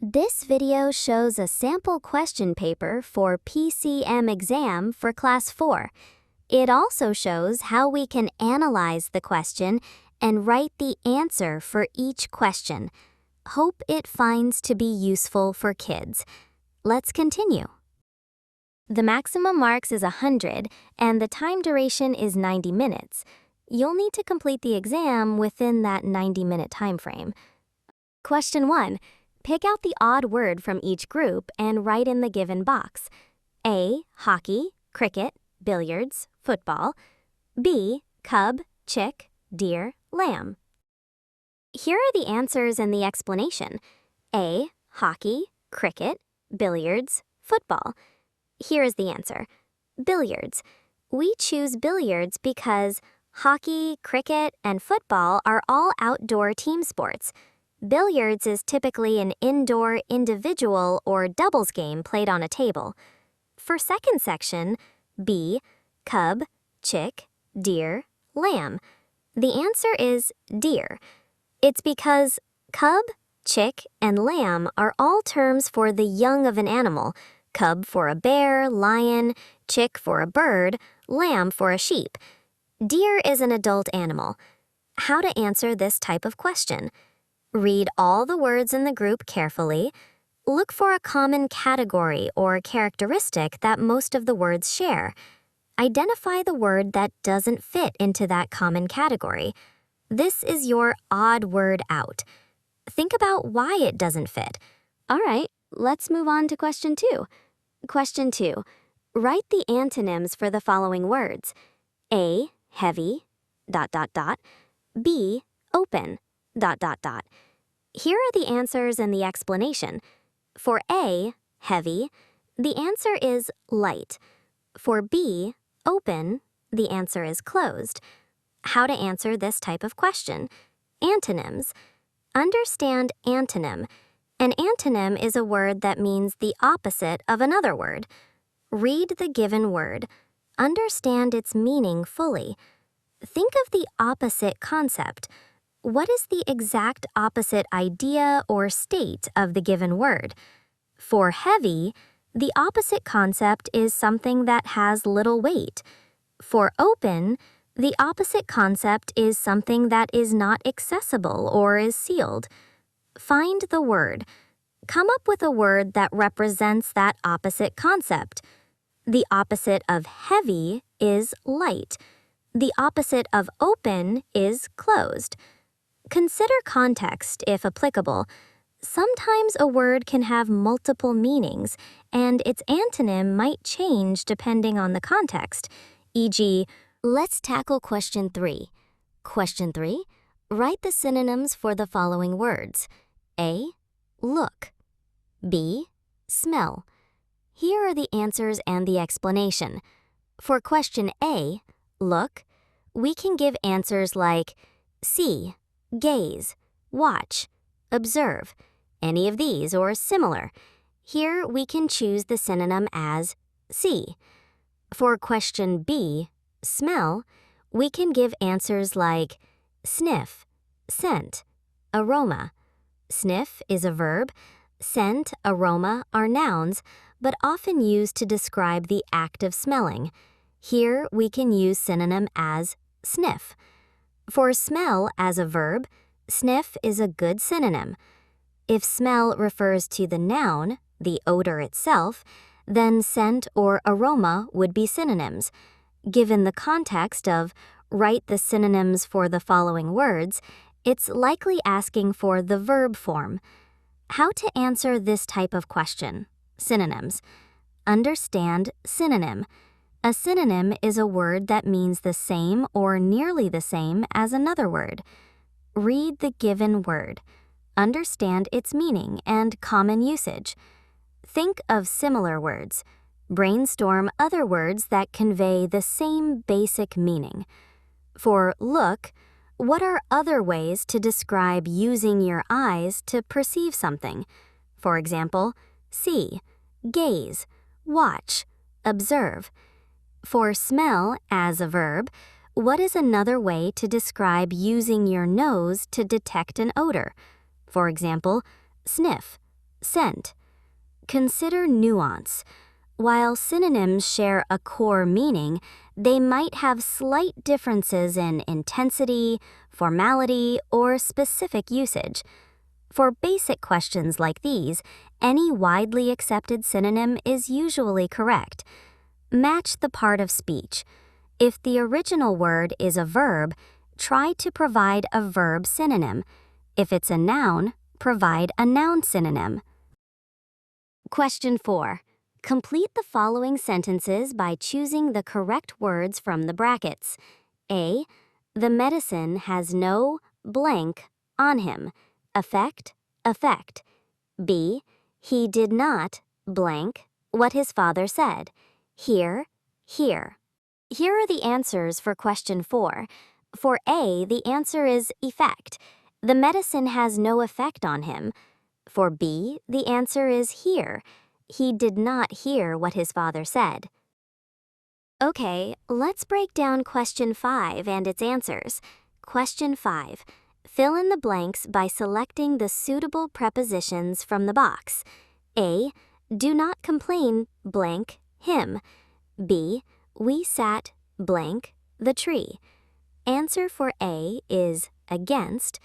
This video shows a sample question paper for PCM exam for Class 4. It also shows how we can analyze the question and write the answer for each question. Hope it finds to be useful for kids. Let's continue. The maximum marks is 100 and the time duration is 90 minutes. You'll need to complete the exam within that 90-minute time frame. Question 1. Pick out the odd word from each group and write in the given box. A. Hockey, cricket, billiards, football. B. Cub, chick, deer, lamb. Here are the answers and the explanation. A. Hockey, cricket, billiards, football. Here is the answer. Billiards. We choose billiards because hockey, cricket, and football are all outdoor team sports. Billiards is typically an indoor, individual, or doubles game played on a table. For second section, B. Cub, chick, deer, lamb. The answer is deer. It's because cub, chick, and lamb are all terms for the young of an animal. Cub for a bear, lion, chick for a bird, lamb for a sheep. Deer is an adult animal. How to answer this type of question? Read all the words in the group carefully. Look for a common category or characteristic that most of the words share. Identify the word that doesn't fit into that common category. This is your odd word out. Think about why it doesn't fit. All right, let's move on to question 2. Question 2. Write the antonyms for the following words. A. Heavy, ... B. Open, ... Here are the answers and the explanation. For A, heavy, the answer is light. For B, open, the answer is closed. How to answer this type of question? Antonyms. Understand antonym. An antonym is a word that means the opposite of another word. Read the given word. Understand its meaning fully. Think of the opposite concept. What is the exact opposite idea or state of the given word? For heavy, the opposite concept is something that has little weight. For open, the opposite concept is something that is not accessible or is sealed. Find the word. Come up with a word that represents that opposite concept. The opposite of heavy is light. The opposite of open is closed. Consider context if applicable. Sometimes a word can have multiple meanings, and its antonym might change depending on the context. E.g., let's tackle question 3. Question 3. Write the synonyms for the following words. A. Look. B. Smell. Here are the answers and the explanation. For question A, look, we can give answers like see, gaze, watch, observe, any of these or similar. Here we can choose the synonym as see. For question B, smell, we can give answers like sniff, scent, aroma. Sniff is a verb. Scent, aroma are nouns, but often used to describe the act of smelling. Here we can use synonym as sniff. For smell as a verb, sniff is a good synonym. If smell refers to the noun, the odor itself, then scent or aroma would be synonyms. Given the context of write the synonyms for the following words, it's likely asking for the verb form. How to answer this type of question? Synonyms. Understand synonym. A synonym is a word that means the same or nearly the same as another word. Read the given word. Understand its meaning and common usage. Think of similar words. Brainstorm other words that convey the same basic meaning. For look, what are other ways to describe using your eyes to perceive something? For example, see, gaze, watch, observe. For smell as a verb, what is another way to describe using your nose to detect an odor? For example, sniff, scent. Consider nuance. While synonyms share a core meaning, they might have slight differences in intensity, formality, or specific usage. For basic questions like these, any widely accepted synonym is usually correct. Match the part of speech. If the original word is a verb, try to provide a verb synonym. If it's a noun, provide a noun synonym. Question 4. Complete the following sentences by choosing the correct words from the brackets. A. The medicine has no blank on him. Effect, effect. B. He did not blank what his father said. Here, here. Here are the answers for question 4. For A, the answer is effect. The medicine has no effect on him. For B, the answer is here. He did not hear what his father said. Okay, let's break down question 5 and its answers. Question 5. Fill in the blanks by selecting the suitable prepositions from the box. A. Do not complain blank him. B. We sat blank the tree. Answer for A is against.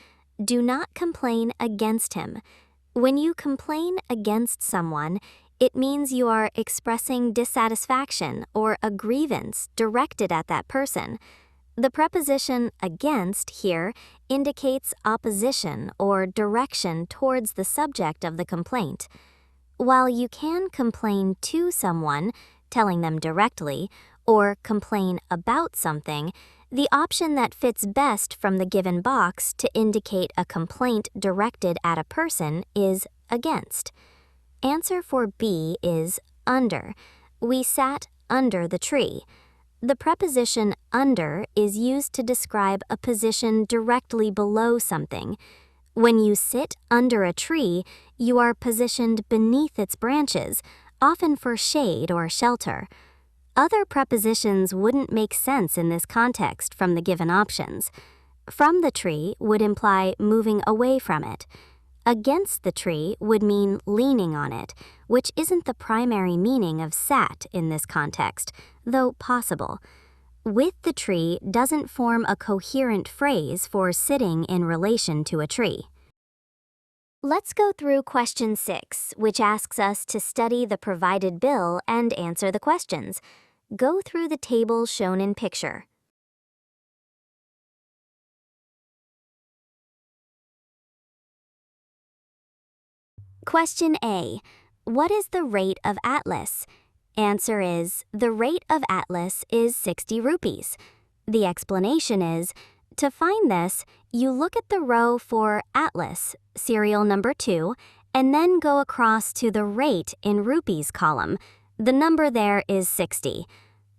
Do not complain against him. When you complain against someone, it means you are expressing dissatisfaction or a grievance directed at that person. The preposition against here indicates opposition or direction towards the subject of the complaint. While you can complain to someone, telling them directly, or complain about something, the option that fits best from the given box to indicate a complaint directed at a person is against. Answer for B is under. We sat under the tree. The preposition under is used to describe a position directly below something. When you sit under a tree, you are positioned beneath its branches, often for shade or shelter. Other prepositions wouldn't make sense in this context from the given options. From the tree would imply moving away from it. Against the tree would mean leaning on it, which isn't the primary meaning of sat in this context, though possible. With the tree doesn't form a coherent phrase for sitting in relation to a tree. Let's go through question 6, which asks us to study the provided bill and answer the questions. Go through the table shown in picture. Question A. What is the rate of Atlas? Answer is, the rate of Atlas is 60 rupees. The explanation is, to find this, you look at the row for Atlas, serial number 2, and then go across to the rate in rupees column. The number there is 60.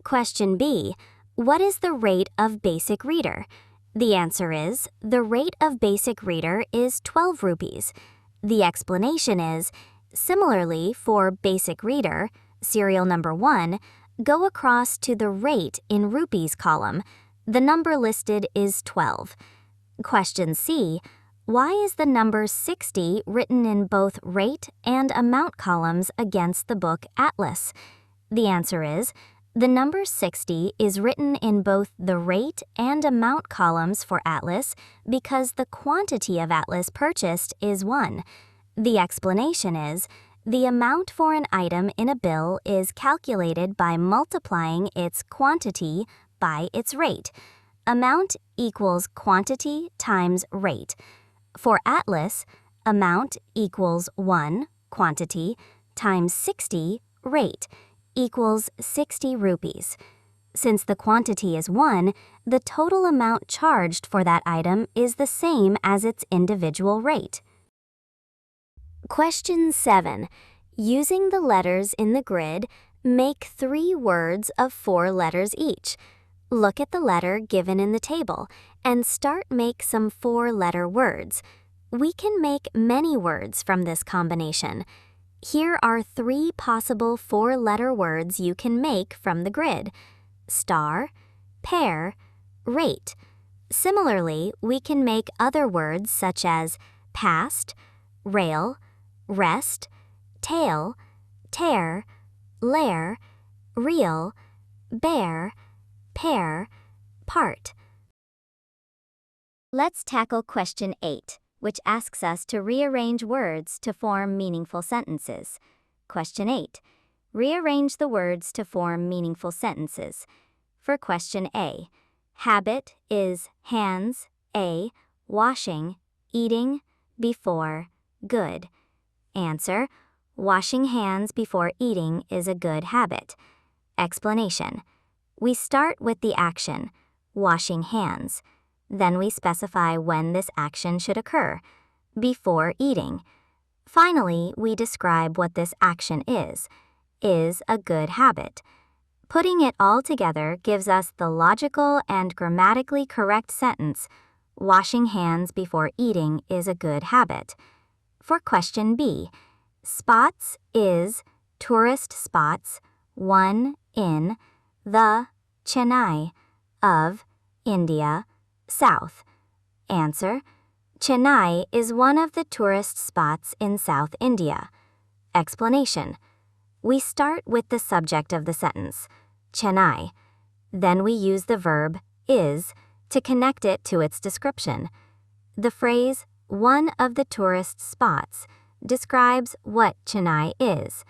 Question B. What is the rate of Basic Reader? The answer is, the rate of Basic Reader is 12 rupees. The explanation is, similarly for Basic Reader, serial number 1, go across to the rate in rupees column. The number listed is 12. Question C. Why is the number 60 written in both rate and amount columns against the book Atlas? The answer is, the number 60 is written in both the rate and amount columns for Atlas because the quantity of Atlas purchased is 1. The explanation is, the amount for an item in a bill is calculated by multiplying its quantity by its rate. Amount equals quantity times rate. For Atlas, amount equals 1, quantity, times 60, rate, equals 60 rupees. Since the quantity is 1, the total amount charged for that item is the same as its individual rate. Question 7. Using the letters in the grid, make 3 words of 4 letters each. Look at the letter given in the table and make some 4-letter words. We can make many words from this combination. Here are 3 possible 4-letter words you can make from the grid: star, pair, rate. Similarly, we can make other words such as past, rail, rest, tail, tear, lair, reel, bear, pair, part. Let's tackle question 8, which asks us to rearrange words to form meaningful sentences. Question 8. Rearrange the words to form meaningful sentences. For question A, habit is hands, A, washing, eating, before, good. Answer, washing hands before eating is a good habit. Explanation. We start with the action, washing hands. Then we specify when this action should occur, before eating. Finally, we describe what this action is a good habit. Putting it all together gives us the logical and grammatically correct sentence, washing hands before eating is a good habit. For question B, spots is tourist spots, one in the Chennai of India, South. Answer, Chennai is one of the tourist spots in South India. Explanation. We start with the subject of the sentence, Chennai. Then we use the verb is to connect it to its description. The phrase, one of the tourist spots, describes what Chennai is.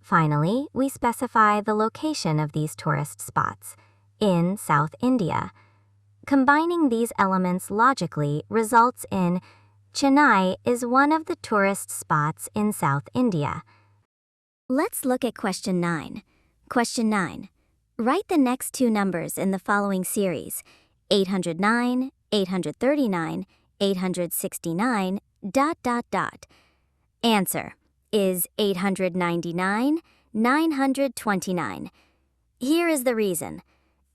Finally, we specify the location of these tourist spots, in South India. Combining these elements logically results in Chennai is one of the tourist spots in South India. Let's look at question 9. Question 9. Write the next two numbers in the following series, 809, 839, 869, ... Answer is 899, 929. Here is the reason.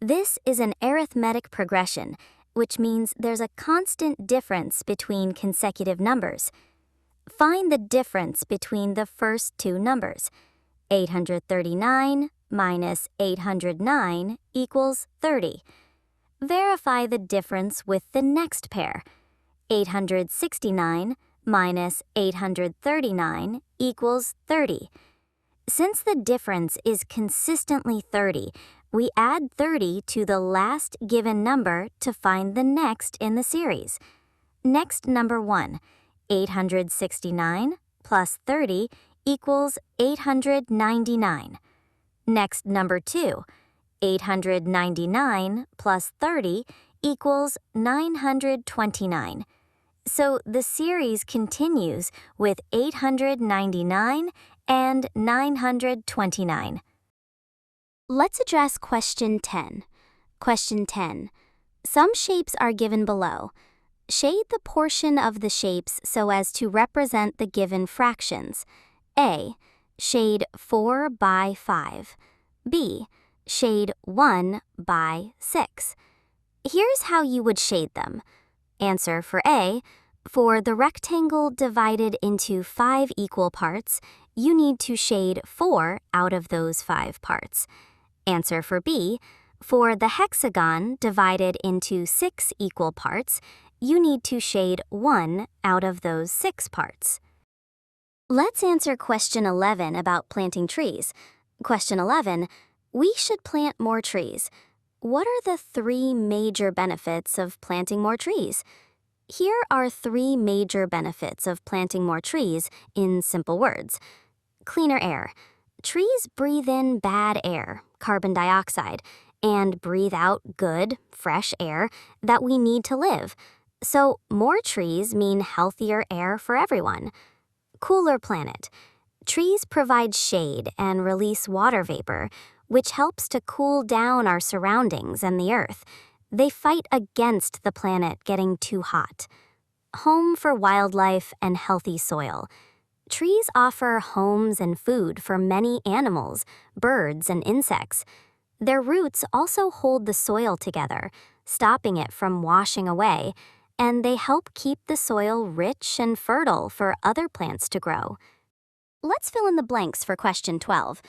This is an arithmetic progression, which means there's a constant difference between consecutive numbers. Find the difference between the first two numbers. 839 minus 809 equals 30. Verify the difference with the next pair. 869 minus 839 equals 30. Since the difference is consistently 30, we add 30 to the last given number to find the next in the series. Next number 1, 869 plus 30 equals 899. Next number 2, 899 plus 30 equals 929. So the series continues with 899 and 929. Let's address question 10. Question 10. Some shapes are given below. Shade the portion of the shapes so as to represent the given fractions. A. Shade 4 by 5. B. Shade 1 by 6. Here's how you would shade them. Answer for A. For the rectangle divided into 5 equal parts, you need to shade 4 out of those 5 parts. Answer for B. For the hexagon divided into 6 equal parts, you need to shade 1 out of those 6 parts. Let's answer question 11 about planting trees. Question 11. We should plant more trees. What are the 3 major benefits of planting more trees? Here are 3 major benefits of planting more trees in simple words. Cleaner air. Trees breathe in bad air, carbon dioxide, and breathe out good, fresh air that we need to live. So more trees mean healthier air for everyone. Cooler planet. Trees provide shade and release water vapor, which helps to cool down our surroundings and the earth. They fight against the planet getting too hot. Home for wildlife and healthy soil. Trees offer homes and food for many animals, birds, and insects. Their roots also hold the soil together, stopping it from washing away, and they help keep the soil rich and fertile for other plants to grow. Let's fill in the blanks for question 12.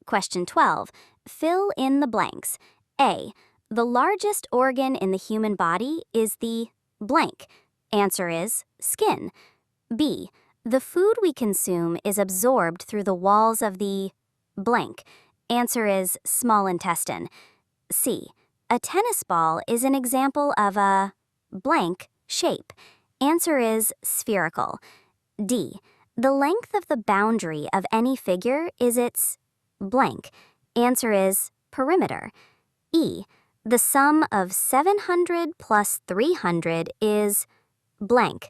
Question 12. Fill in the blanks. A. The largest organ in the human body is the blank. Answer is skin. B. The food we consume is absorbed through the walls of the blank. Answer is small intestine. C. A tennis ball is an example of a blank shape. Answer is spherical. D. The length of the boundary of any figure is its blank. Answer is perimeter. E. The sum of 700 plus 300 is blank.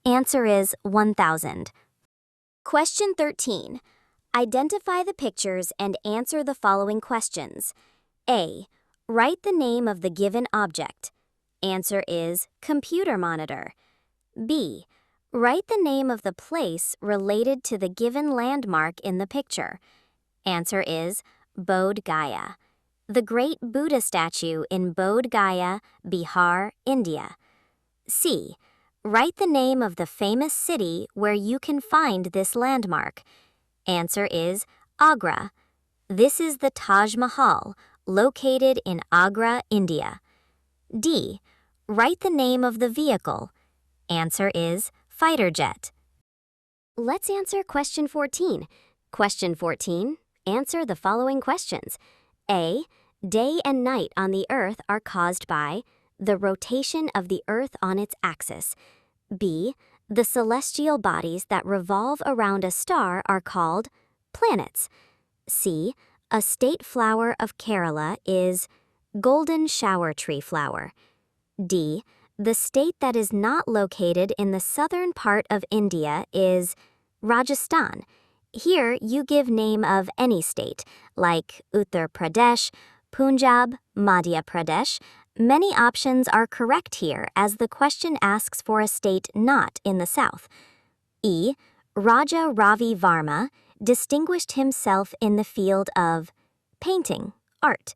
Answer is 1000. Question 13. Identify the pictures and answer the following questions. A. Write the name of the given object. Answer is computer monitor. B. Write the name of the place related to the given landmark in the picture. Answer is Bodh Gaya, the great Buddha statue in Bodh Gaya, Bihar, India. C. Write the name of the famous city where you can find this landmark. Answer is Agra. This is the Taj Mahal, located in Agra, India. D. Write the name of the vehicle. Answer is fighter jet. Let's answer question 14. Question 14. Answer the following questions. A. Day and night on the Earth are caused by the rotation of the Earth on its axis. B. The celestial bodies that revolve around a star are called planets. C. A state flower of Kerala is golden shower tree flower. D. The state that is not located in the southern part of India is Rajasthan. Here you give name of any state, like Uttar Pradesh, Punjab, Madhya Pradesh. Many options are correct here as the question asks for a state not in the south. E. Raja Ravi Varma distinguished himself in the field of painting, art.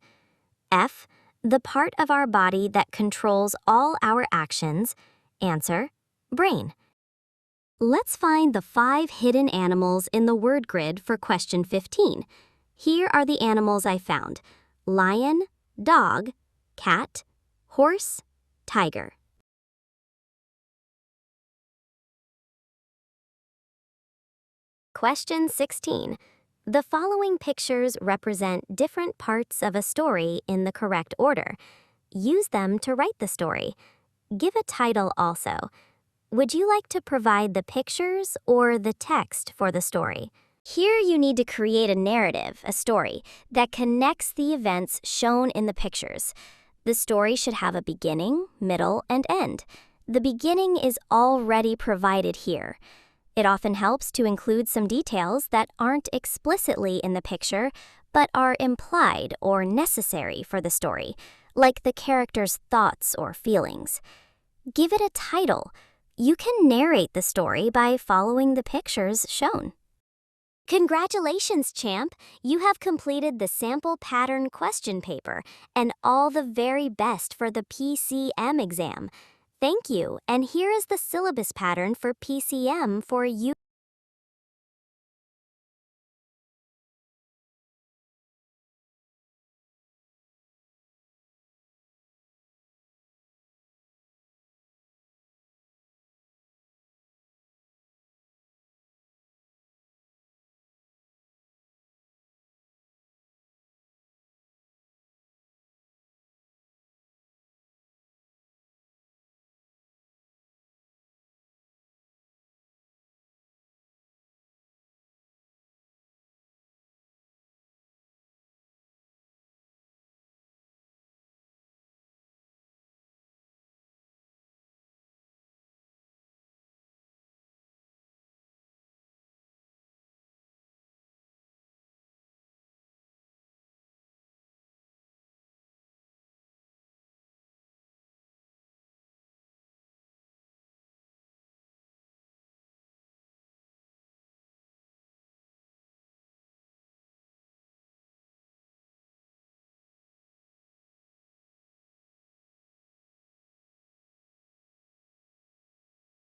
F. The part of our body that controls all our actions. Answer, brain. Let's find the 5 hidden animals in the word grid for question 15. Here are the animals I found: lion, dog, cat, horse, tiger. Question 16. The following pictures represent different parts of a story in the correct order. Use them to write the story. Give a title also. Would you like to provide the pictures or the text for the story? Here you need to create a narrative, a story, that connects the events shown in the pictures. The story should have a beginning, middle, and end. The beginning is already provided here. It often helps to include some details that aren't explicitly in the picture, but are implied or necessary for the story, like the character's thoughts or feelings. Give it a title. You can narrate the story by following the pictures shown. Congratulations, champ! You have completed the sample pattern question paper, and all the very best for the PCM exam. Thank you, and here is the syllabus pattern for PCM for you.